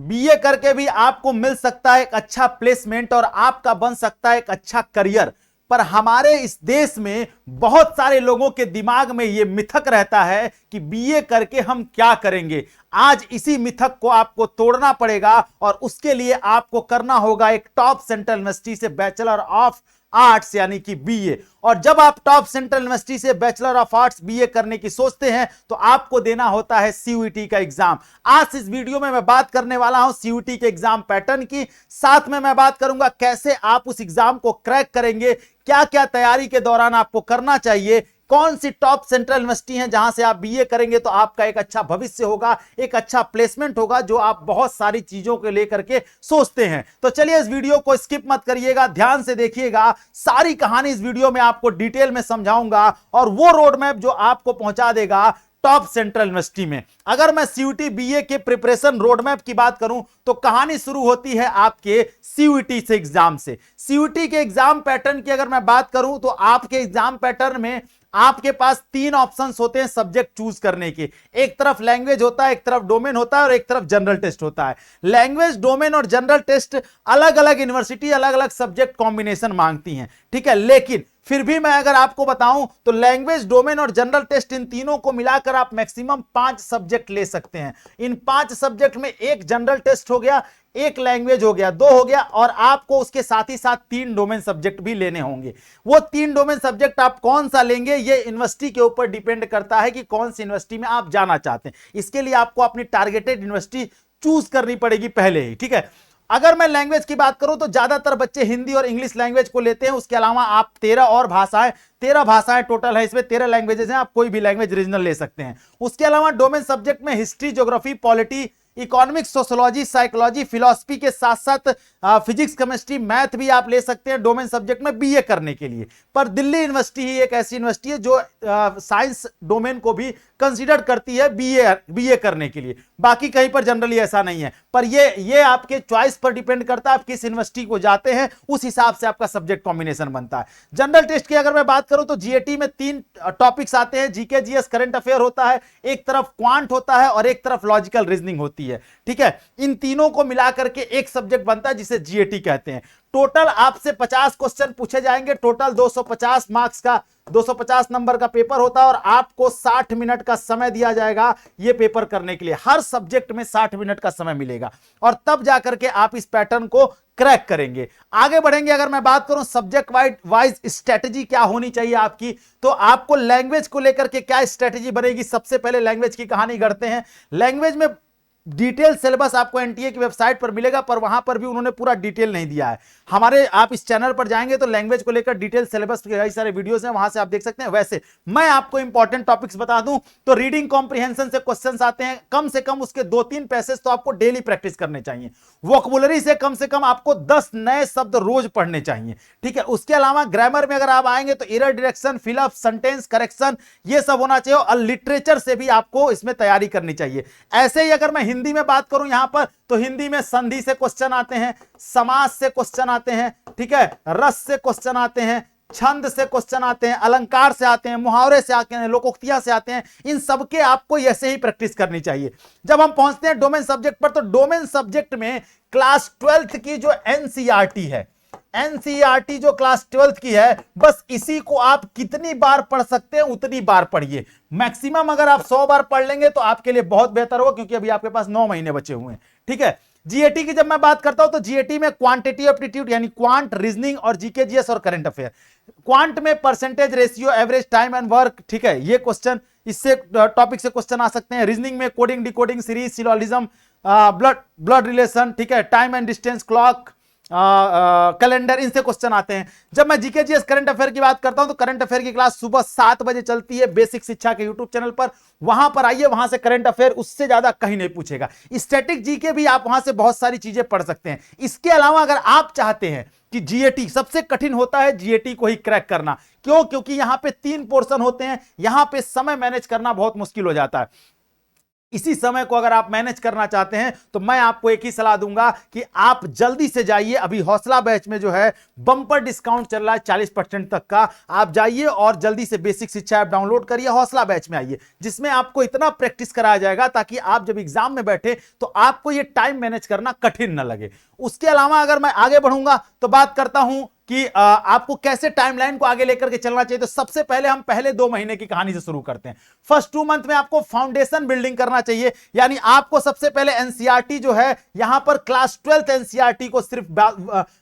BA करके भी आपको मिल सकता है एक अच्छा प्लेसमेंट और आपका बन सकता है एक अच्छा करियर। पर हमारे इस देश में बहुत सारे लोगों के दिमाग में यह मिथक रहता है कि बीए करके हम क्या करेंगे। आज इसी मिथक को आपको तोड़ना पड़ेगा और उसके लिए आपको करना होगा एक टॉप सेंट्रल यूनिवर्सिटी से बैचलर ऑफ आर्ट्स यानी कि बीए। और जब आप टॉप सेंट्रल यूनिवर्सिटी से बैचलर ऑफ आर्ट्स बीए करने की सोचते हैं तो आपको देना होता है सीयूईटी का एग्जाम। आज इस वीडियो में मैं बात करने वाला हूं सीयूईटी के एग्जाम पैटर्न की, साथ में मैं बात करूंगा कैसे आप उस एग्जाम को क्रैक करेंगे, क्या क्या तैयारी के दौरान आपको करना चाहिए, कौन सी टॉप सेंट्रल यूनिवर्सिटी है जहां से आप बीए करेंगे तो आपका एक अच्छा भविष्य होगा, एक अच्छा प्लेसमेंट होगा, जो आप बहुत सारी चीजों को लेकर के सोचते हैं। तो चलिए इस वीडियो को स्किप मत करिएगा, ध्यान से देखिएगा, सारी कहानी इस वीडियो में आपको डिटेल में समझाऊंगा और वो रोड मैप जो आपको पहुंचा देगा टॉप सेंट्रल यूनिवर्सिटी में। अगर मैं सीयूईटी बीए के प्रिपरेशन रोड मैप की बात करूं तो कहानी शुरू होती है आपके सीयूईटी से एग्जाम से। सीयूईटी के एग्जाम पैटर्न की अगर मैं बात करूं तो आपके एग्जाम पैटर्न में आपके पास 3 ऑप्शंस होते हैं सब्जेक्ट चूज करने के। एक तरफ लैंग्वेज होता है, एक तरफ डोमेन होता है और एक तरफ जनरल टेस्ट होता है। लैंग्वेज, डोमेन और जनरल टेस्ट अलग अलग यूनिवर्सिटी अलग अलग सब्जेक्ट कॉम्बिनेशन मांगती हैं, ठीक है। लेकिन फिर भी मैं अगर आपको बताऊं तो लैंग्वेज, डोमेन और जनरल टेस्ट, इन तीनों को मिलाकर आप मैक्सिमम 5 सब्जेक्ट ले सकते हैं। इन 5 सब्जेक्ट में एक जनरल टेस्ट हो गया, एक लैंग्वेज हो गया, 2 हो गया, और आपको उसके साथ ही साथ 3 डोमेन सब्जेक्ट भी लेने होंगे। वो 3 डोमेन सब्जेक्ट आप कौन सा लेंगे ये यूनिवर्सिटी के ऊपर डिपेंड करता है कि कौन सी यूनिवर्सिटी में आप जाना चाहते हैं। इसके लिए आपको अपनी टारगेटेड यूनिवर्सिटी चूज करनी पड़ेगी पहले ही, ठीक है। अगर मैं लैंग्वेज की बात करूं तो ज्यादातर बच्चे हिंदी और इंग्लिश लैंग्वेज को लेते हैं। उसके अलावा आप 13 और भाषाएं, 13 भाषाएं टोटल है, इसमें 13 लैंग्वेजेस हैं, आप कोई भी लैंग्वेज रीजनल ले सकते हैं। उसके अलावा डोमेन सब्जेक्ट में history, geography, polity, economics, sociology, psychology, philosophy के साथ साथ फिजिक्स, केमिस्ट्री, मैथ भी आप ले सकते हैं डोमेन सब्जेक्ट में बीए करने के लिए। पर दिल्ली यूनिवर्सिटी ही एक ऐसी यूनिवर्सिटी है जो साइंस डोमेन को भी कंसीडर करती है बीए करने के लिए। बाकी कहीं पर जनरली ऐसा नहीं है। पर ये आपके चॉइस पर डिपेंड करता है, आप किस यूनिवर्सिटी को जाते हैं उस हिसाब से आपका सब्जेक्ट कॉम्बिनेशन बनता है। जनरल टेस्ट की अगर मैं बात करूं तो जीएटी में 3 टॉपिक्स आते हैं, जीके, जीएस, करंट अफेयर होता है, एक तरफ क्वांट होता है और एक तरफ लॉजिकल रीजनिंग होती है, ठीक है। इन तीनों को मिलाकर के एक सब्जेक्ट बनता है जिसे जीएटी कहते हैं। टोटल आपसे 50 क्वेश्चन पूछे जाएंगे, टोटल 250 मार्क्स का, 250 नंबर का पेपर होता है और आपको 60 मिनट का समय दिया जाएगा यह पेपर करने के लिए। हर सब्जेक्ट में 60 मिनट का समय मिलेगा और तब जाकर के आप इस पैटर्न को क्रैक करेंगे। आगे बढ़ेंगे, अगर मैं बात करूं सब्जेक्ट वाइज स्ट्रेटजी क्या होनी चाहिए आपकी, तो आपको लैंग्वेज को लेकर के क्या स्ट्रेटजी बनेगी। सबसे पहले लैंग्वेज की कहानी गढ़ते हैं। लैंग्वेज में डिटेल सिलेबस आपको एनटीए की वेबसाइट पर मिलेगा, पर वहां पर भी उन्होंने पूरा डिटेल नहीं दिया है। हमारे आप इस चैनल पर जाएंगे तो लैंग्वेज को लेकर डिटेल सिलेबस के कई सारे वीडियोस हैं, वहां से आप देख सकते हैं। वैसे मैं आपको इंपॉर्टेंट टॉपिक्स बता दूं तो रीडिंग कॉम्प्रिहेंशन से क्वेश्चंस आते हैं, कम से कम उसके 2-3 पैसेज तो आपको डेली प्रैक्टिस करने चाहिए। वोकैबुलरी से कम आपको 10 नए शब्द रोज पढ़ने चाहिए, ठीक है। उसके अलावा ग्रामर में अगर आप आएंगे तो error detection, fill up, sentence correction, ये सब होना चाहिए। और लिटरेचर से भी आपको इसमें तैयारी करनी चाहिए। ऐसे ही अगर मैं हिंदी में बात करूं यहां पर तो हिंदी में संधि से क्वेश्चन आते हैं, समास से क्वेश्चन आते हैं, ठीक है, रस से क्वेश्चन आते हैं, छंद से क्वेश्चन आते हैं, अलंकार से आते हैं, मुहावरे से आते हैं, लोकोक्तियां से आते हैं। इन सबके आपको ऐसे ही प्रैक्टिस करनी चाहिए। जब हम पहुंचते हैं डोमेन सब्जेक्ट पर तो डोमेन सब्जेक्ट में क्लास 12th की जो एनसीईआरटी है, एनसीईआरटी जो क्लास 12th की है, बस इसी को आप कितनी बार पढ़ सकते हैं उतनी बार पढ़िए। मैक्सिमम अगर आप 100 बार पढ़ लेंगे तो आपके लिए बहुत बेहतर होगा, क्योंकि अभी आपके पास 9 महीने बचे हुए हैं, ठीक है। जीएटी की जब मैं बात करता हूं तो जीएटी में क्वांटिटी एप्टीट्यूड यानी क्वांट, रीजनिंग और जीके, जीएस और करंट अफेयर। क्वांट में percentage ratio, average time and work, ठीक है, ये क्वेश्चन इससे टॉपिक से क्वेश्चन आ सकते हैं। रीजनिंग में coding, decoding, series, syllogism, blood relation, ठीक है, time and distance, clock, calendar, इनसे क्वेश्चन आते हैं। जब मैं जीके, जीएस, करंट अफेयर की बात करता हूं तो करंट अफेयर की क्लास सुबह 7 बजे चलती है बेसिक शिक्षा के यूट्यूब चैनल पर, वहां पर आइए, वहां से करंट अफेयर उससे ज्यादा कहीं नहीं पूछेगा। स्टैटिक जीके भी आप वहां से बहुत सारी चीजें पढ़ सकते हैं। इसके अलावा अगर आप चाहते हैं कि जीएटी सबसे कठिन होता है, जीएटी को ही क्रैक करना, क्यों? क्योंकि यहां पे 3 पोर्शन होते हैं, यहां पे समय मैनेज करना बहुत मुश्किल हो जाता है। इसी समय को अगर आप मैनेज करना चाहते हैं तो मैं आपको एक ही सलाह दूंगा कि आप जल्दी से जाइए। अभी हौसला बैच में जो है बम्पर डिस्काउंट चल रहा है 40% तक का। आप जाइए और जल्दी से बेसिक शिक्षा ऐप डाउनलोड करिए, हौसला बैच में आइए, जिसमें आपको इतना प्रैक्टिस कराया जाएगा ताकि आप जब एग्जाम में बैठे तो आपको यह टाइम मैनेज करना कठिन न लगे। उसके अलावा अगर मैं आगे बढ़ूंगा तो बात करता हूं कि आपको कैसे टाइमलाइन को आगे लेकर के चलना चाहिए। तो सबसे पहले हम पहले 2 महीने की कहानी से शुरू करते हैं। फर्स्ट 2 मंथ में आपको फाउंडेशन बिल्डिंग करना चाहिए, यानी आपको सबसे पहले एनसीईआरटी जो है यहां पर क्लास 12th एनसीईआरटी को सिर्फ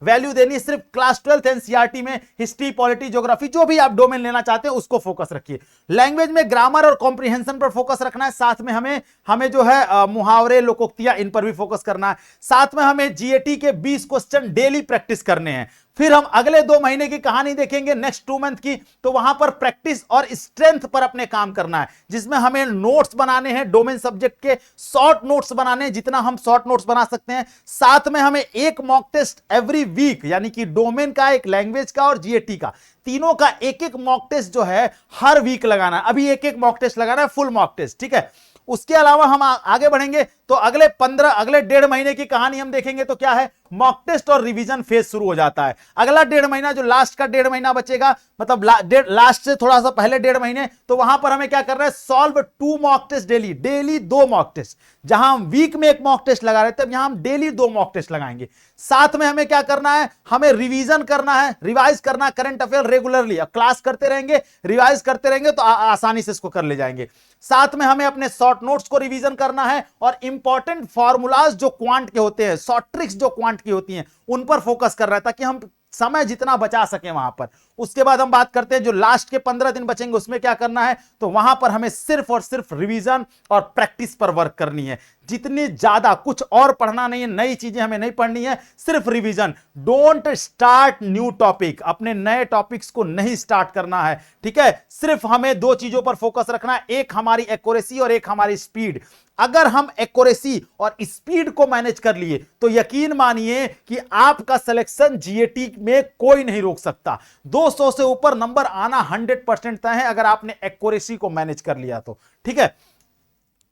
वैल्यू देनी है। सिर्फ क्लास 12th एनसीईआरटी में हिस्ट्री, पॉलिटी, ज्योग्राफी जो भी आप डोमेन लेना चाहते हैं उसको फोकस रखिए। लैंग्वेज में ग्रामर और कॉम्प्रिहेंशन पर फोकस रखना है। साथ में हमें जो है मुहावरे, लोकोक्तियां, इन पर भी फोकस करना है। साथ में हमें जीएटी के 20 क्वेश्चन डेली प्रैक्टिस करने हैं। फिर हम अगले 2 महीने की कहानी देखेंगे नेक्स्ट 2 मंथ की, तो वहां पर प्रैक्टिस और स्ट्रेंथ पर अपने काम करना है, जिसमें हमें नोट्स बनाने हैं, डोमेन सब्जेक्ट के शॉर्ट नोट्स बनाने हैं, जितना हम शॉर्ट नोट्स बना सकते हैं। साथ में हमें एक मॉक टेस्ट एवरी वीक, यानी कि डोमेन का, एक लैंग्वेज का और जीएटी का, तीनों का एक एक मॉक टेस्ट जो है हर वीक लगाना है। अभी एक एक मॉक टेस्ट लगाना है, फुल मॉक टेस्ट, ठीक है। उसके अलावा हम आगे बढ़ेंगे तो अगले 1.5 महीने की कहानी हम देखेंगे तो क्या है, मॉक टेस्ट और रिवीजन फेज शुरू हो जाता है। अगला 1.5 महीना, जो लास्ट का 1.5 महीना बचेगा, मतलब लास्ट से थोड़ा सा पहले 1.5 महीने, तो वहां पर हमें क्या करना है, solve 2 mock test daily 2 mock test. जहां हम वीक में 1 मॉक टेस्ट लगा रहे थे, अब यहां हम डेली 2 मॉक टेस्ट लगाएंगे। साथ में हमें क्या करना है, हमें रिवीजन करना है, रिवाइज करना है करंट अफेयर रेगुलरली। क्लास करते रहेंगे, रिवाइज करते रहेंगे तो आसानी से इसको कर ले जाएंगे। साथ में हमें अपने शॉर्ट नोट्स को रिवीजन करना है और इंपॉर्टेंट फॉर्मूलाज जो क्वांट के होते हैं, शॉर्ट ट्रिक्स जो क्वांट की होती हैं, उन पर फोकस कर रहा है ताकि हम समय जितना बचा सके वहां पर। उसके बाद हम बात करते हैं जो लास्ट के 15 दिन बचेंगे उसमें क्या करना है, तो वहां पर हमें सिर्फ और सिर्फ रिवीजन और प्रैक्टिस पर वर्क करनी है। जितनी ज्यादा, कुछ और पढ़ना नहीं है, नई चीजें हमें नहीं पढ़नी है, सिर्फ revision. Don't start new topic, अपने नए टॉपिक्स को नहीं स्टार्ट करना है, ठीक है। सिर्फ हमें 2 चीजों पर फोकस रखना है, एक हमारी एक्यूरेसी और एक हमारी स्पीड। अगर हम एक्यूरेसी और स्पीड को मैनेज कर लिए तो यकीन मानिए कि आपका सिलेक्शन जीएटी में कोई नहीं रोक सकता। 200 से ऊपर नंबर आना 100% तय है अगर आपने एक्यूरेसी को मैनेज कर लिया तो, ठीक है।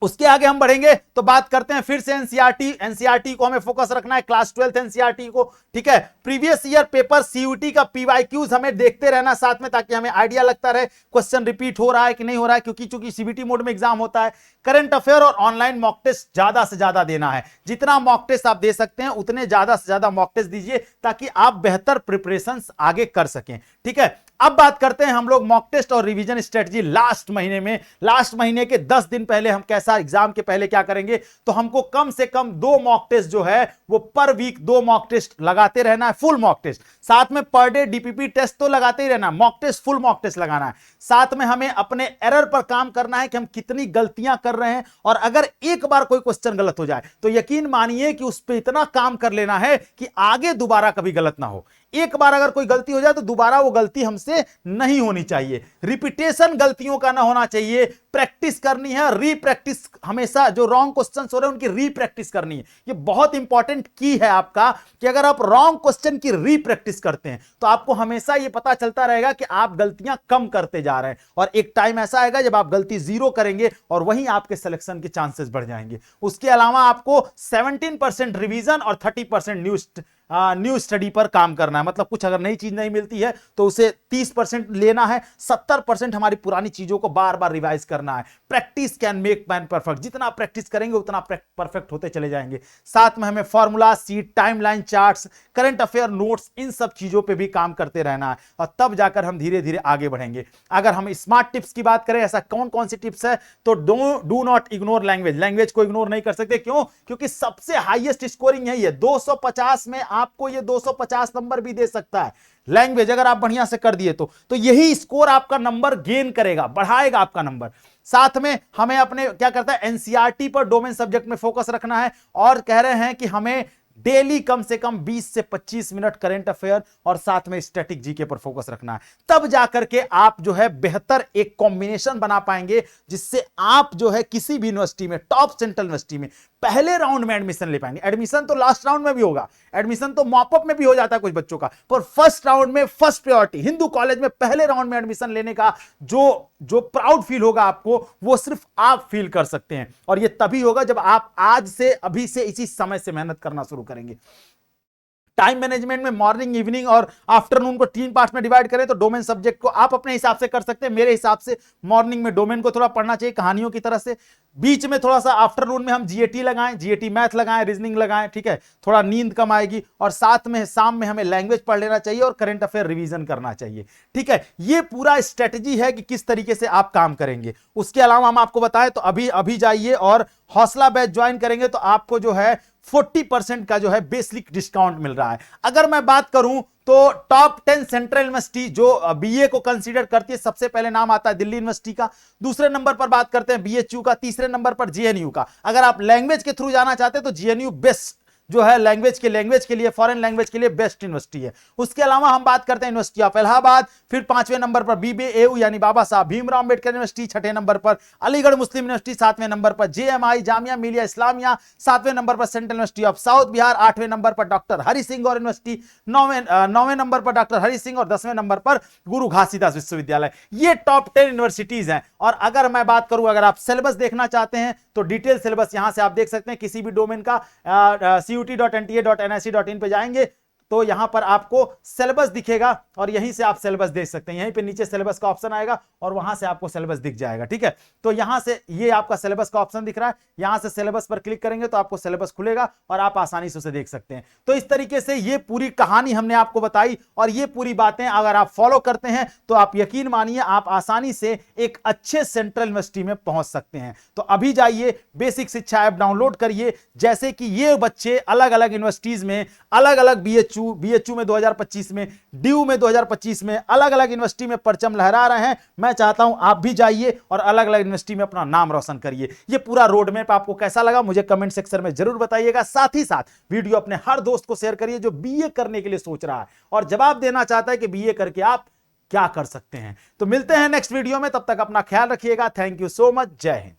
उसके आगे हम बढ़ेंगे तो बात करते हैं फिर से एनसीईआरटी को हमें फोकस रखना है, क्लास 12th एनसीईआरटी को, ठीक है। प्रीवियस ईयर पेपर सीयूटी का पीवाईक्यूज हमें देखते रहना साथ में, ताकि हमें आइडिया लगता रहे क्वेश्चन रिपीट हो रहा है कि नहीं हो रहा है, क्योंकि चूंकि सीबीटी मोड में एग्जाम होता है। करंट अफेयर और ऑनलाइन मॉक टेस्ट ज्यादा से ज्यादा देना है। जितना मॉक टेस्ट आप दे सकते हैं उतने ज्यादा से ज्यादा मॉक टेस्ट दीजिए ताकि आप बेहतर प्रिपरेशन आगे कर सकें, ठीक है। अब बात करते हैं हम लोग मॉक टेस्ट और रिवीजन स्ट्रेटजी लास्ट महीने में। लास्ट महीने के 10 दिन पहले हम कैसा, एग्जाम के पहले क्या करेंगे, तो हमको कम से कम 2 मॉक टेस्ट जो है वो पर वीक 2 मॉक टेस्ट लगाते रहना है, फुल मॉक टेस्ट। साथ में पर डे डीपीपी टेस्ट तो लगाते ही रहना है, mock test, full mock test लगाना है। साथ में हमें अपने एरर पर काम करना है कि हम कितनी गलतियां कर रहे हैं, और अगर एक बार कोई क्वेश्चन गलत हो जाए तो यकीन मानिए कि उस पर इतना काम कर लेना है कि आगे दोबारा कभी गलत ना हो। एक बार अगर कोई गलती हो जाए तो दोबारा वो गलती हमसे नहीं होनी चाहिए। रिपीटेशन गलतियों का ना होना चाहिए। प्रैक्टिस करनी है, रीप्रैक्टिस, हमेशा जो रॉन्ग क्वेश्चंस हो रहे हैं उनकी रीप्रैक्टिस करनी है। ये बहुत इंपॉर्टेंट की है आपका कि अगर आप रॉन्ग क्वेश्चन की रीप्रैक्टिस करते हैं तो आपको हमेशा ये पता चलता रहेगा कि आप गलतियां कम करते जा रहे हैं, और एक टाइम ऐसा आएगा जब आप गलती 0 करेंगे और वहीं आपके सिलेक्शन के चांसेस बढ़ जाएंगे। उसके अलावा आपको 17% रिवीजन और 30% न्यू स्टडी पर काम करना है। मतलब कुछ अगर नई चीज नहीं मिलती है तो उसे 30% लेना है, 70% हमारी पुरानी चीजों को बार बार रिवाइज करना है। Practice can make man perfect, जितना प्रैक्टिस करेंगे उतना परफेक्ट होते चले जाएंगे। साथ में हमें formula sheet, timeline charts, current affair notes, इन सब चीजों पे भी काम करते रहना है, और तब जाकर हम धीरे धीरे आगे बढ़ेंगे। अगर हम स्मार्ट टिप्स की बात करें, ऐसा कौन कौन सी टिप्स है, तो do not ignore language. Language को इग्नोर नहीं कर सकते, क्यों? क्योंकि सबसे हाईएस्ट स्कोरिंग है ये। 250 में आपको ये 250 नंबर भी दे सकता है। लैंग्वेज अगर आप बढ़िया से कर दिए तो यही स्कोर आपका नंबर गेन करेगा, बढ़ाएगा आपका नंबर। साथ में हमें अपने क्या करता है, एनसीईआरटी पर डोमेन सब्जेक्ट में फोकस रखना है, और कह रहे हैं कि हमें डेली कम से कम 20 से 25 मिनट करंट अफेयर और साथ में स्टैटिक जीके पर फोकस रखना है। तब जाकर के आप जो है बेहतर एक कॉम्बिनेशन बना पाएंगे, जिससे आप जो है किसी भी यूनिवर्सिटी में, टॉप सेंट्रल यूनिवर्सिटी में पहले राउंड में एडमिशन ले पाएंगे। एडमिशन तो लास्ट राउंड में भी होगा, एडमिशन तो मॉपअप में भी हो जाता है कुछ बच्चों का, पर फर्स्ट राउंड में फर्स्ट प्रायोरिटी हिंदू कॉलेज में पहले राउंड में एडमिशन लेने का जो प्राउड फील होगा आपको, वो सिर्फ आप फील कर सकते हैं। और ये तभी होगा जब आप आज से, अभी से, इसी समय से मेहनत करना शुरू करेंगे। टाइम मैनेजमेंट में मॉर्निंग, इवनिंग और आफ्टरनून को 3 पार्ट में डिवाइड करें तो डोमेन सब्जेक्ट को आप अपने हिसाब से कर सकते हैं। मेरे हिसाब से मॉर्निंग में डोमेन को थोड़ा पढ़ना चाहिए कहानियों की तरह से, बीच में थोड़ा सा आफ्टरनून में हम जीएटी लगाएं, जीएटी मैथ लगाएं, रीजनिंग लगाएं, ठीक है, थोड़ा नींद कम आएगी, और साथ में शाम में हमें लैंग्वेज पढ़ लेना चाहिए और करंट अफेयर रिवीजन करना चाहिए, ठीक है। ये पूरा स्ट्रेटजी है कि किस तरीके से आप काम करेंगे। उसके अलावा हम आपको बताएं तो अभी जाइए और हौसला बैच ज्वाइन करेंगे तो आपको जो है 40% का जो है बेसिक डिस्काउंट मिल रहा है। अगर मैं बात करूं तो टॉप 10 सेंट्रल यूनिवर्सिटी जो बीए को कंसीडर करती है, सबसे पहले नाम आता है दिल्ली यूनिवर्सिटी का, दूसरे नंबर पर बात करते हैं बीएचयू का, तीसरे नंबर पर जेएनयू का। अगर आप लैंग्वेज के थ्रू जाना चाहते हैं तो जेएनयू बेस्ट जो है लैंग्वेज के लिए, फॉरेन लैंग्वेज के लिए बेस्ट यूनिवर्सिटी है। उसके अलावा हम बात करते हैं यूनिवर्सिटी ऑफ इलाहाबाद, फिर 5वें नंबर पर बीबीएयू यानी बाबा साहब भीमराव अंबेडकर यूनिवर्सिटी, 6ठे नंबर पर अलीगढ़ मुस्लिम यूनिवर्सिटी, 7वें नंबर पर जेएमआई जामिया मिलिया इस्लामिया, 7वें नंबर पर central university of south Bihar, 8वें नंबर पर डॉक्टर हरि सिंह और यूनिवर्सिटी, 9वें नंबर पर डॉक्टर हरि सिंह और 10वें नंबर पर गुरु घासीदास विश्वविद्यालय। ये टॉप 10 यूनिवर्सिटीज हैं। और अगर मैं बात करूं, अगर आप सिलेबस देखना चाहते हैं तो डिटेल सिलेबस यहां से आप देख सकते हैं, किसी भी डोमेन का CUT.NTA.NIC.in पे जाएंगे तो यहां पर आपको सिलेबस दिखेगा और यहीं से आप सिलेबस देख सकते हैं। यहीं पे नीचे सिलेबस का ऑप्शन आएगा और वहां से आपको सिलेबस दिख जाएगा, ठीक है। तो यहां से ये आपका सिलेबस का ऑप्शन दिख रहा है, यहां से सिलेबस पर क्लिक करेंगे तो आपको सिलेबस खुलेगा और आप आसानी से उसे देख सकते हैं। तो इस तरीके से ये पूरी कहानी हमने आपको बताई और ये पूरी बातें अगर आप फॉलो करते हैं तो आप यकीन मानिए आप आसानी से एक अच्छे सेंट्रल यूनिवर्सिटी में पहुंच सकते हैं। तो अभी जाइए बेसिक शिक्षा ऐप डाउनलोड करिए, जैसे कि ये बच्चे अलग अलग यूनिवर्सिटीज में, अलग अलग बीएचयू में 2025 में, ड्यू में 2025 में, अलग अलग यूनिवर्सिटी में परचम लहरा रहे हैं। मैं चाहता हूं आप भी जाइए और अलग अलग यूनिवर्सिटी में अपना नाम रोशन करिए। ये पूरा रोड मैप आपको कैसा लगा मुझे कमेंट सेक्शन में जरूर बताइएगा। साथ ही साथ वीडियो अपने हर दोस्त को शेयर करिए जो बीए करने के लिए सोच रहा है और जवाब देना चाहता है कि बीए करके आप क्या कर सकते हैं। तो मिलते हैं नेक्स्ट वीडियो में, तब तक अपना ख्याल रखिएगा। Thank you so much. जय हिंद।